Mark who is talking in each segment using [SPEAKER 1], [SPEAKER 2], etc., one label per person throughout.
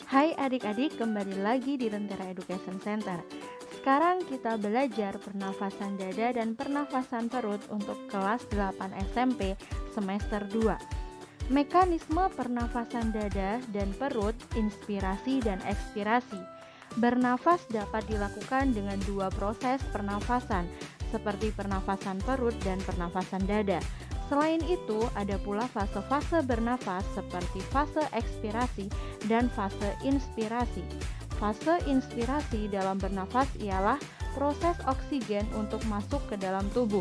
[SPEAKER 1] Hai adik-adik, kembali lagi di Lentera Education Center. Sekarang kita belajar pernafasan dada dan pernafasan perut untuk kelas 8 SMP semester 2. Mekanisme pernafasan dada dan perut, inspirasi dan ekspirasi. Bernafas dapat dilakukan dengan dua proses pernafasan, seperti pernafasan perut dan pernafasan dada. Selain itu, ada pula fase-fase bernafas seperti fase ekspirasi dan fase inspirasi. Fase inspirasi dalam bernafas ialah proses oksigen untuk masuk ke dalam tubuh.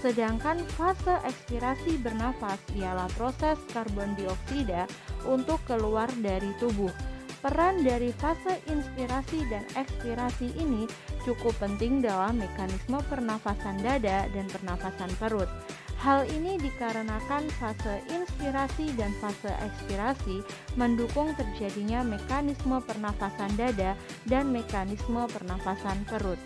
[SPEAKER 1] Sedangkan fase ekspirasi bernafas ialah proses karbon dioksida untuk keluar dari tubuh. Peran dari fase inspirasi dan ekspirasi ini cukup penting dalam mekanisme pernafasan dada dan pernafasan perut. Hal ini dikarenakan fase inspirasi dan fase ekspirasi mendukung terjadinya mekanisme pernafasan dada dan mekanisme pernafasan perut.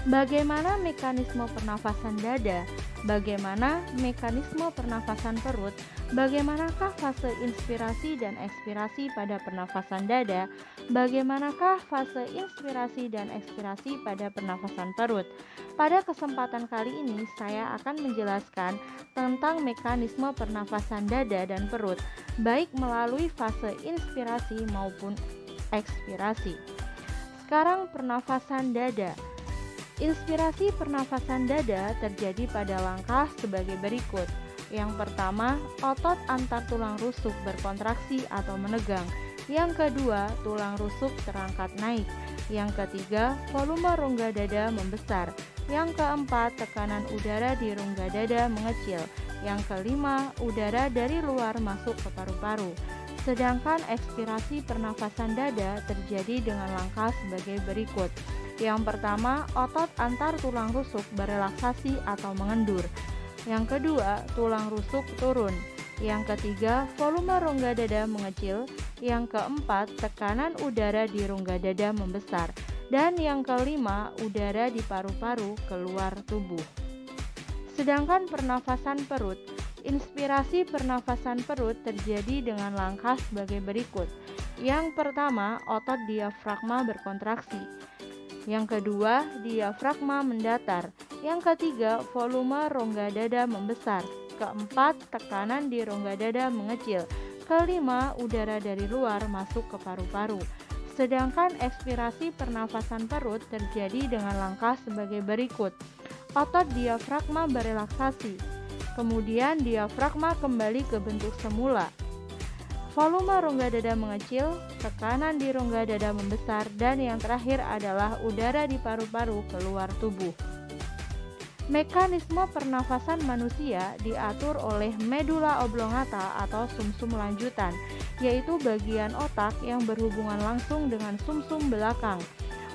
[SPEAKER 1] Bagaimana mekanisme pernafasan dada? Bagaimana mekanisme pernafasan perut? Bagaimanakah fase inspirasi dan ekspirasi pada pernafasan dada? Bagaimanakah fase inspirasi dan ekspirasi pada pernafasan perut? Pada kesempatan kali ini saya akan menjelaskan tentang mekanisme pernafasan dada dan perut, baik melalui fase inspirasi maupun ekspirasi. Sekarang pernafasan dada. Inspirasi pernafasan dada terjadi pada langkah sebagai berikut. Yang pertama, otot antar tulang rusuk berkontraksi atau menegang. Yang kedua, tulang rusuk terangkat naik. Yang ketiga, volume rongga dada membesar. Yang keempat, tekanan udara di rongga dada mengecil. Yang kelima, udara dari luar masuk ke paru-paru. Sedangkan ekspirasi pernafasan dada terjadi dengan langkah sebagai berikut. Yang pertama, otot antar tulang rusuk berelaksasi atau mengendur. Yang kedua, tulang rusuk turun. Yang ketiga, volume rongga dada mengecil. Yang keempat, tekanan udara di rongga dada membesar. Dan yang kelima, udara di paru-paru keluar tubuh. Sedangkan pernafasan perut, inspirasi pernafasan perut terjadi dengan langkah sebagai berikut. Yang pertama, otot diafragma berkontraksi. Yang kedua, diafragma mendatar. Yang ketiga, volume rongga dada membesar. Keempat, tekanan di rongga dada mengecil. Kelima, udara dari luar masuk ke paru-paru. Sedangkan ekspirasi pernafasan perut terjadi dengan langkah sebagai berikut. Otot diafragma berelaksasi. Kemudian diafragma kembali ke bentuk semula. Volume rongga dada mengecil, tekanan di rongga dada membesar, dan yang terakhir adalah udara di paru-paru keluar tubuh. Mekanisme pernafasan manusia diatur oleh medula oblongata atau sumsum lanjutan, yaitu bagian otak yang berhubungan langsung dengan sumsum belakang.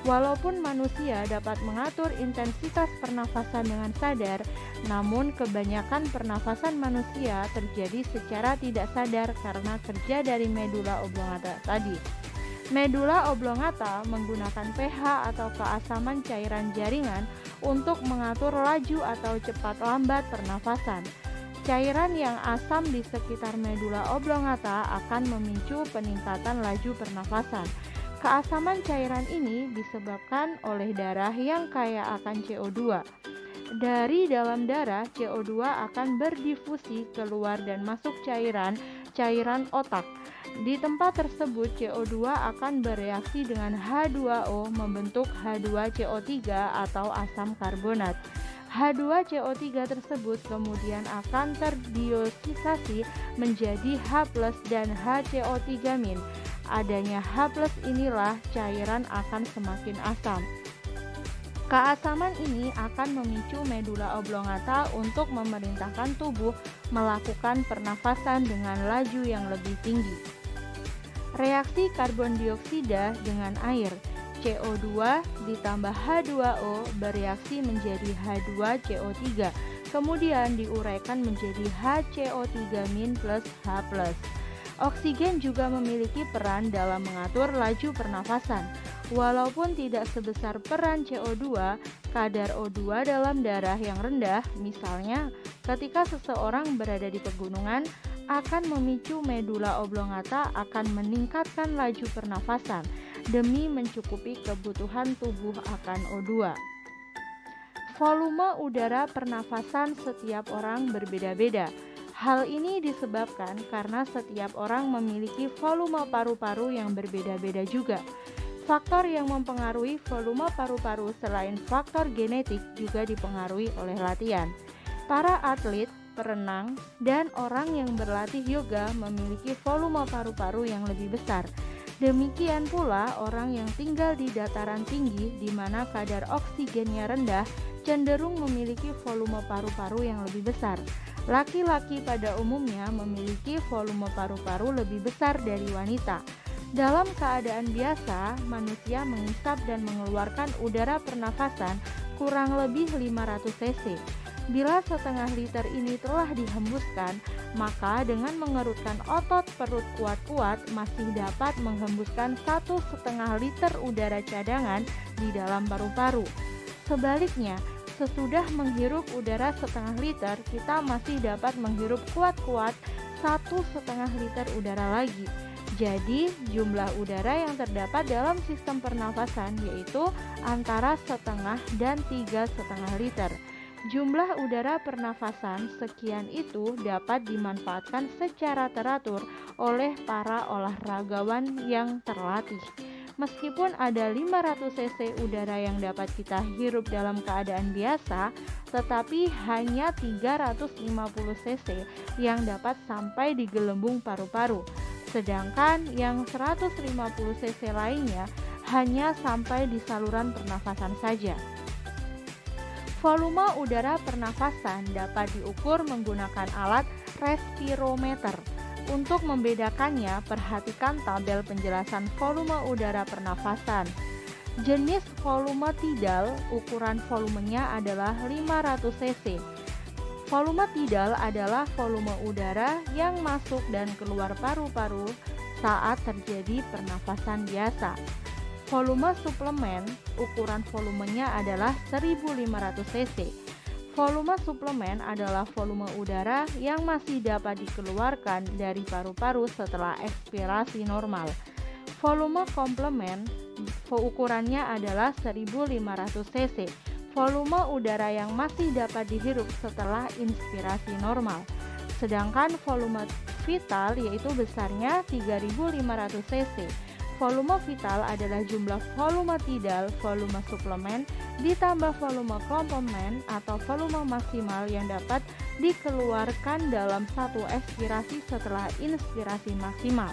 [SPEAKER 1] Walaupun manusia dapat mengatur intensitas pernafasan dengan sadar, namun kebanyakan pernafasan manusia terjadi secara tidak sadar karena kerja dari medula oblongata tadi. Medula oblongata menggunakan pH atau keasaman cairan jaringan untuk mengatur laju atau cepat lambat pernafasan. Cairan yang asam di sekitar medula oblongata akan memicu peningkatan laju pernafasan. Keasaman cairan ini disebabkan oleh darah yang kaya akan CO2. Dari dalam darah, CO2 akan berdifusi keluar dan masuk cairan otak. Di tempat tersebut, CO2 akan bereaksi dengan H2O membentuk H2CO3 atau asam karbonat. H2CO3 tersebut kemudian akan terdiosisasi menjadi H+ dan HCO3-. Adanya H+ inilah cairan akan semakin asam. Keasaman ini akan memicu medula oblongata untuk memerintahkan tubuh melakukan pernafasan dengan laju yang lebih tinggi. Reaksi karbon dioksida dengan air, CO2 ditambah H2O bereaksi menjadi H2CO3, kemudian diuraikan menjadi HCO3- plus H+. Oksigen juga memiliki peran dalam mengatur laju pernafasan. Walaupun tidak sebesar peran CO2, kadar O2 dalam darah yang rendah, misalnya ketika seseorang berada di pegunungan, akan memicu medula oblongata akan meningkatkan laju pernafasan demi mencukupi kebutuhan tubuh akan O2. Volume udara pernafasan setiap orang berbeda-beda. Hal ini disebabkan karena setiap orang memiliki volume paru-paru yang berbeda-beda juga. Faktor yang mempengaruhi volume paru-paru selain faktor genetik juga dipengaruhi oleh latihan. Para atlet, perenang, dan orang yang berlatih yoga memiliki volume paru-paru yang lebih besar. Demikian pula orang yang tinggal di dataran tinggi di mana kadar oksigennya rendah cenderung memiliki volume paru-paru yang lebih besar. Laki-laki pada umumnya memiliki volume paru-paru lebih besar dari wanita. Dalam keadaan biasa, manusia menghisap dan mengeluarkan udara pernafasan kurang lebih 500 cc. Bila setengah liter ini telah dihembuskan, maka dengan mengerutkan otot perut kuat-kuat masih dapat menghembuskan 1,5 liter udara cadangan di dalam paru-paru. Sebaliknya, sesudah menghirup udara setengah liter, kita masih dapat menghirup kuat-kuat 1,5 liter udara lagi. Jadi, jumlah udara yang terdapat dalam sistem pernafasan yaitu antara setengah dan 3,5 liter. Jumlah udara pernafasan sekian itu dapat dimanfaatkan secara teratur oleh para olahragawan yang terlatih. Meskipun ada 500 cc udara yang dapat kita hirup dalam keadaan biasa, tetapi hanya 350 cc yang dapat sampai di gelembung paru-paru. Sedangkan yang 150 cc lainnya hanya sampai di saluran pernafasan saja. Volume udara pernafasan dapat diukur menggunakan alat respirometer. Untuk membedakannya, perhatikan tabel penjelasan volume udara pernafasan. Jenis volume tidal, ukuran volumenya adalah 500 cc. Volume tidal adalah volume udara yang masuk dan keluar paru-paru saat terjadi pernafasan biasa. Volume suplemen, ukuran volumenya adalah 1500 cc. Volume suplemen adalah volume udara yang masih dapat dikeluarkan dari paru-paru setelah ekspirasi normal. Volume komplemen, ukurannya adalah 1500 cc. Volume udara yang masih dapat dihirup setelah inspirasi normal. Sedangkan volume vital yaitu besarnya 3500 cc. Volume vital adalah jumlah volume tidal, volume suplemen, ditambah volume komplemen atau volume maksimal yang dapat dikeluarkan dalam satu ekspirasi setelah inspirasi maksimal.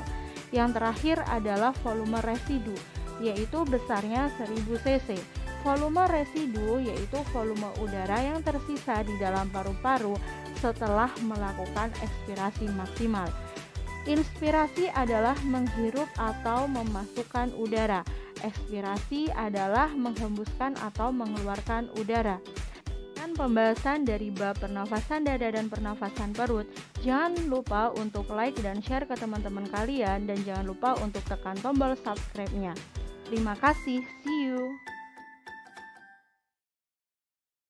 [SPEAKER 1] Yang terakhir adalah volume residu, yaitu besarnya 1000 cc. Volume residu yaitu volume udara yang tersisa di dalam paru-paru setelah melakukan ekspirasi maksimal. Inspirasi adalah menghirup atau memasukkan udara. Ekspirasi adalah menghembuskan atau mengeluarkan udara. Dengan pembahasan dari bab pernafasan dada dan pernafasan perut, jangan lupa untuk like dan share ke teman-teman kalian dan jangan lupa untuk tekan tombol subscribe-nya. Terima kasih, see you.